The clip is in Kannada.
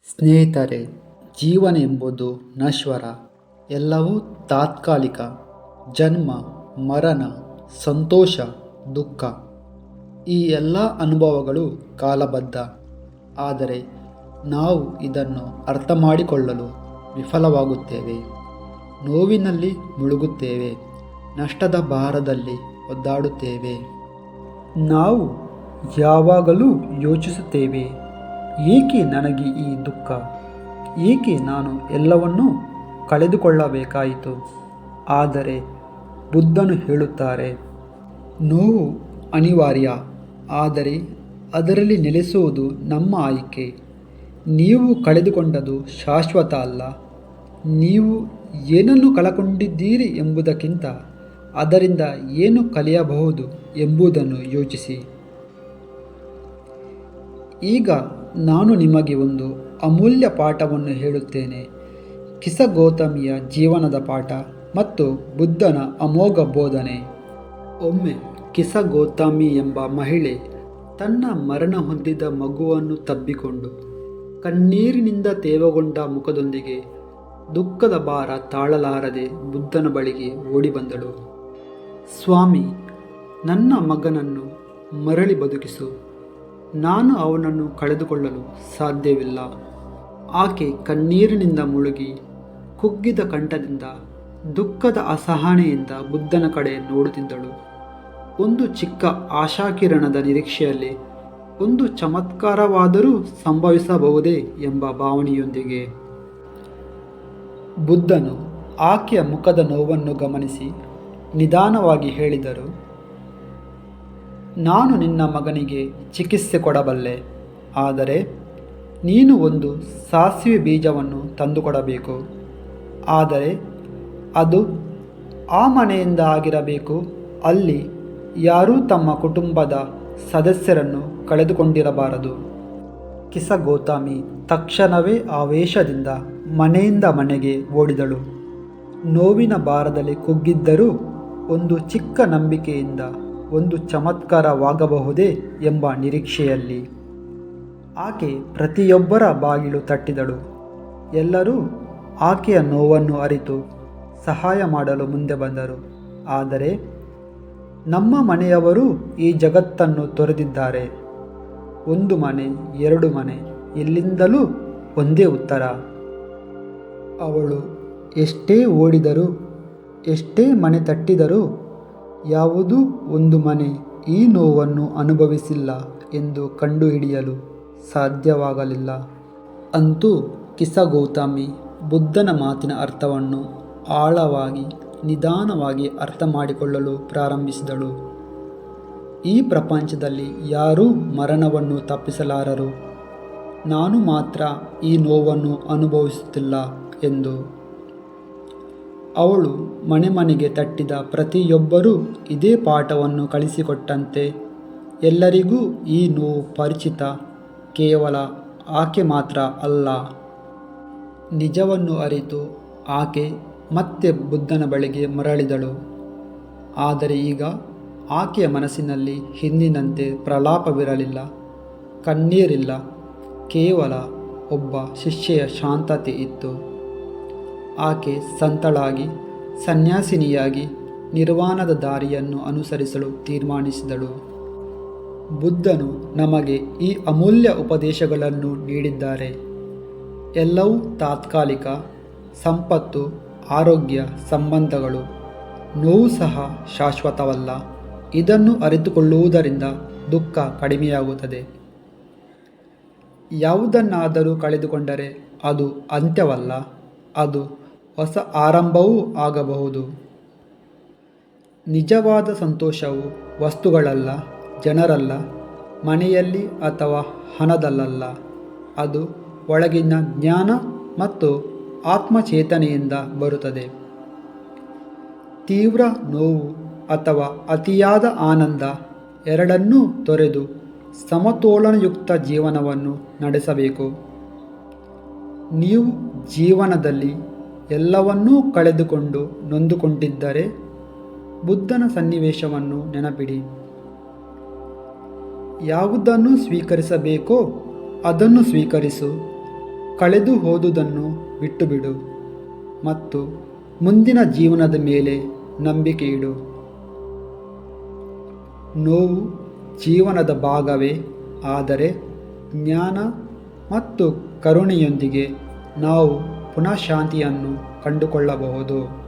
ಸ್ನೇಹಿತರೆ, ಜೀವನ ಎಂಬುದು ನಶ್ವರ, ಎಲ್ಲವೂ ತಾತ್ಕಾಲಿಕ. ಜನ್ಮ, ಮರಣ, ಸಂತೋಷ, ದುಃಖ ಈ ಎಲ್ಲ ಅನುಭವಗಳು ಕಾಲಬದ್ಧ. ಆದರೆ ನಾವು ಇದನ್ನು ಅರ್ಥ ಮಾಡಿಕೊಳ್ಳಲು ವಿಫಲವಾಗುತ್ತೇವೆ. ನೋವಿನಲ್ಲಿ ಮುಳುಗುತ್ತೇವೆ, ನಷ್ಟದ ಭಾರದಲ್ಲಿ ಒದ್ದಾಡುತ್ತೇವೆ. ನಾವು ಯಾವಾಗಲೂ ಯೋಚಿಸುತ್ತೇವೆ, ಏಕೆ ನನಗೆ ಈ ದುಃಖ, ಏಕೆ ನಾನು ಎಲ್ಲವನ್ನೂ ಕಳೆದುಕೊಳ್ಳಬೇಕಾಯಿತು. ಆದರೆ ಬುದ್ಧನು ಹೇಳುತ್ತಾರೆ, ನೋವು ಅನಿವಾರ್ಯ, ಆದರೆ ಅದರಲ್ಲಿ ನೆಲೆಸುವುದು ನಮ್ಮ ಆಯ್ಕೆ. ನೀವು ಕಳೆದುಕೊಂಡದ್ದು ಶಾಶ್ವತ ಅಲ್ಲ. ನೀವು ಏನನ್ನು ಕಳಕೊಂಡಿದ್ದೀರಿ ಎಂಬುದಕ್ಕಿಂತ ಅದರಿಂದ ಏನು ಕಲಿಯಬಹುದು ಎಂಬುದನ್ನು ಯೋಚಿಸಿ. ಈಗ ನಾನು ನಿಮಗೆ ಒಂದು ಅಮೂಲ್ಯ ಪಾಠವನ್ನು ಹೇಳುತ್ತೇನೆ. ಕಿಸ ಗೌತಮಿಯ ಜೀವನದ ಪಾಠ ಮತ್ತು ಬುದ್ಧನ ಅಮೋಘ ಬೋಧನೆ. ಒಮ್ಮೆ ಕಿಸ ಗೌತಮಿ ಎಂಬ ಮಹಿಳೆ ತನ್ನ ಮರಣ ಹೊಂದಿದ ಮಗುವನ್ನು ತಬ್ಬಿಕೊಂಡು ಕಣ್ಣೀರಿನಿಂದ ತೇವಗೊಂಡ ಮುಖದೊಂದಿಗೆ ದುಃಖದ ಭಾರ ತಾಳಲಾರದೆ ಬುದ್ಧನ ಬಳಿಗೆ ಓಡಿ ಬಂದಳು. ಸ್ವಾಮಿ, ನನ್ನ ಮಗನನ್ನು ಮರಳಿ ಬದುಕಿಸು. ನಾನು ಅವನನ್ನು ಕಳೆದುಕೊಳ್ಳಲು ಸಾಧ್ಯವಿಲ್ಲ. ಆಕೆ ಕಣ್ಣೀರಿನಿಂದ ಮುಳುಗಿ ಕುಗ್ಗಿದ ಕಂಠದಿಂದ ದುಃಖದ ಅಸಹನೆಯಿಂದ ಬುದ್ಧನ ಕಡೆ ನೋಡುತ್ತಿದ್ದಳು. ಒಂದು ಚಿಕ್ಕ ಆಶಾಕಿರಣದ ನಿರೀಕ್ಷೆಯಲ್ಲಿ ಒಂದು ಚಮತ್ಕಾರವಾದರೂ ಸಂಭವಿಸಬಹುದೇ ಎಂಬ ಭಾವನೆಯೊಂದಿಗೆ. ಬುದ್ಧನು ಆಕೆಯ ಮುಖದ ನೋವನ್ನು ಗಮನಿಸಿ ನಿಧಾನವಾಗಿ ಹೇಳಿದರು, ನಾನು ನಿನ್ನ ಮಗನಿಗೆ ಚಿಕಿತ್ಸೆ ಕೊಡಬಲ್ಲೆ, ಆದರೆ ನೀನು ಒಂದು ಸಾಸಿವೆ ಬೀಜವನ್ನು ತಂದುಕೊಡಬೇಕು. ಆದರೆ ಅದು ಆ ಮನೆಯಿಂದ ಆಗಿರಬೇಕು, ಅಲ್ಲಿ ಯಾರೂ ತಮ್ಮ ಕುಟುಂಬದ ಸದಸ್ಯರನ್ನು ಕಳೆದುಕೊಂಡಿರಬಾರದು. ಕಿಸ ಗೌತಮಿ ತಕ್ಷಣವೇ ಆವೇಶದಿಂದ ಮನೆಯಿಂದ ಮನೆಗೆ ಓಡಿದಳು. ನೋವಿನ ಭಾರದಲ್ಲಿ ಕುಗ್ಗಿದ್ದರೂ ಒಂದು ಚಿಕ್ಕ ನಂಬಿಕೆಯಿಂದ ಒಂದು ಚಮತ್ಕಾರವಾಗಬಹುದೇ ಎಂಬ ನಿರೀಕ್ಷೆಯಲ್ಲಿ ಆಕೆ ಪ್ರತಿಯೊಬ್ಬರ ಬಾಗಿಲು ತಟ್ಟಿದಳು. ಎಲ್ಲರೂ ಆಕೆಯ ನೋವನ್ನು ಅರಿತು ಸಹಾಯ ಮಾಡಲು ಮುಂದೆ ಬಂದರು. ಆದರೆ ನಮ್ಮ ಮನೆಯವರು ಈ ಜಗತ್ತನ್ನು ತೊರೆದಿದ್ದಾರೆ. ಒಂದು ಮನೆ, ಎರಡು ಮನೆ, ಎಲ್ಲಿಂದಲೂ ಒಂದೇ ಉತ್ತರ. ಅವಳು ಎಷ್ಟೇ ಓಡಿದರೂ, ಎಷ್ಟೇ ಮನೆ ತಟ್ಟಿದರೂ ಯಾವುದೂ ಒಂದು ಮನೆ ಈ ನೋವನ್ನು ಅನುಭವಿಸಿಲ್ಲ ಎಂದು ಕಂಡುಹಿಡಿಯಲು ಸಾಧ್ಯವಾಗಲಿಲ್ಲ. ಅಂತೂ ಕಿಸ ಗೌತಮಿ ಬುದ್ಧನ ಮಾತಿನ ಅರ್ಥವನ್ನು ಆಳವಾಗಿ, ನಿಧಾನವಾಗಿ ಅರ್ಥ ಮಾಡಿಕೊಳ್ಳಲು ಪ್ರಾರಂಭಿಸಿದಳು. ಈ ಪ್ರಪಂಚದಲ್ಲಿ ಯಾರೂ ಮರಣವನ್ನು ತಪ್ಪಿಸಲಾರರು, ನಾನು ಮಾತ್ರ ಈ ನೋವನ್ನು ಅನುಭವಿಸುತ್ತಿಲ್ಲ ಎಂದು. ಅವಳು ಮನೆ ಮನೆಗೆ ತಟ್ಟಿದ ಪ್ರತಿಯೊಬ್ಬರೂ ಇದೇ ಪಾಠವನ್ನು ಕಲಿಸಿಕೊಟ್ಟಂತೆ ಎಲ್ಲರಿಗೂ ಈ ನೋವು ಪರಿಚಿತ, ಕೇವಲ ಆಕೆ ಮಾತ್ರ ಅಲ್ಲ. ನಿಜವನ್ನು ಅರಿತು ಆಕೆ ಮತ್ತೆ ಬುದ್ಧನ ಬಳಿಗೆ ಮರಳಿದಳು. ಆದರೆ ಈಗ ಆಕೆಯ ಮನಸ್ಸಿನಲ್ಲಿ ಹಿಂದಿನಂತೆ ಪ್ರಲಾಪವಿರಲಿಲ್ಲ, ಕಣ್ಣೀರಿಲ್ಲ, ಕೇವಲ ಒಬ್ಬ ಶಿಷ್ಯೆಯ ಶಾಂತತೆ ಇತ್ತು. ಆಕೆ ಸಂತಳಾಗಿ, ಸನ್ಯಾಸಿನಿಯಾಗಿ ನಿರ್ವಾಣದ ದಾರಿಯನ್ನು ಅನುಸರಿಸಲು ತೀರ್ಮಾನಿಸಿದಳು. ಬುದ್ಧನು ನಮಗೆ ಈ ಅಮೂಲ್ಯ ಉಪದೇಶಗಳನ್ನು ನೀಡಿದ್ದಾರೆ. ಎಲ್ಲವೂ ತಾತ್ಕಾಲಿಕ. ಸಂಪತ್ತು, ಆರೋಗ್ಯ, ಸಂಬಂಧಗಳು, ನೋವು ಸಹ ಶಾಶ್ವತವಲ್ಲ. ಇದನ್ನು ಅರಿತುಕೊಳ್ಳುವುದರಿಂದ ದುಃಖ ಕಡಿಮೆಯಾಗುತ್ತದೆ. ಯಾವುದನ್ನಾದರೂ ಕಳೆದುಕೊಂಡರೆ ಅದು ಅಂತ್ಯವಲ್ಲ, ಅದು ಹೊಸ ಆರಂಭವೂ ಆಗಬಹುದು. ನಿಜವಾದ ಸಂತೋಷವು ವಸ್ತುಗಳಲ್ಲ, ಜನರಲ್ಲ, ಮನೆಯಲ್ಲಿ ಅಥವಾ ಹಣದಲ್ಲ. ಅದು ಒಳಗಿನ ಜ್ಞಾನ ಮತ್ತು ಆತ್ಮಚೇತನೆಯಿಂದ ಬರುತ್ತದೆ. ತೀವ್ರ ನೋವು ಅಥವಾ ಅತಿಯಾದ ಆನಂದ ಎರಡನ್ನೂ ತೊರೆದು ಸಮತೋಲನಯುಕ್ತ ಜೀವನವನ್ನು ನಡೆಸಬೇಕು. ನೀವು ಜೀವನದಲ್ಲಿ ಎಲ್ಲವನ್ನೂ ಕಳೆದುಕೊಂಡು ನೊಂದುಕೊಂಡಿದ್ದರೆ ಬುದ್ಧನ ಸನ್ನಿವೇಶವನ್ನು ನೆನಪಿಡಿ. ಯಾವುದನ್ನು ಸ್ವೀಕರಿಸಬೇಕೋ ಅದನ್ನು ಸ್ವೀಕರಿಸು. ಕಳೆದು ಹೋದುದನ್ನು ಬಿಟ್ಟುಬಿಡು ಮತ್ತು ಮುಂದಿನ ಜೀವನದ ಮೇಲೆ ನಂಬಿಕೆ ಇಡು. ನೋವು ಜೀವನದ ಭಾಗವೇ, ಆದರೆ ಜ್ಞಾನ ಮತ್ತು ಕರುಣೆಯೊಂದಿಗೆ ನಾವು ಪುನಃ ಶಾಂತಿಯನ್ನು ಕಂಡುಕೊಳ್ಳಬಹುದು.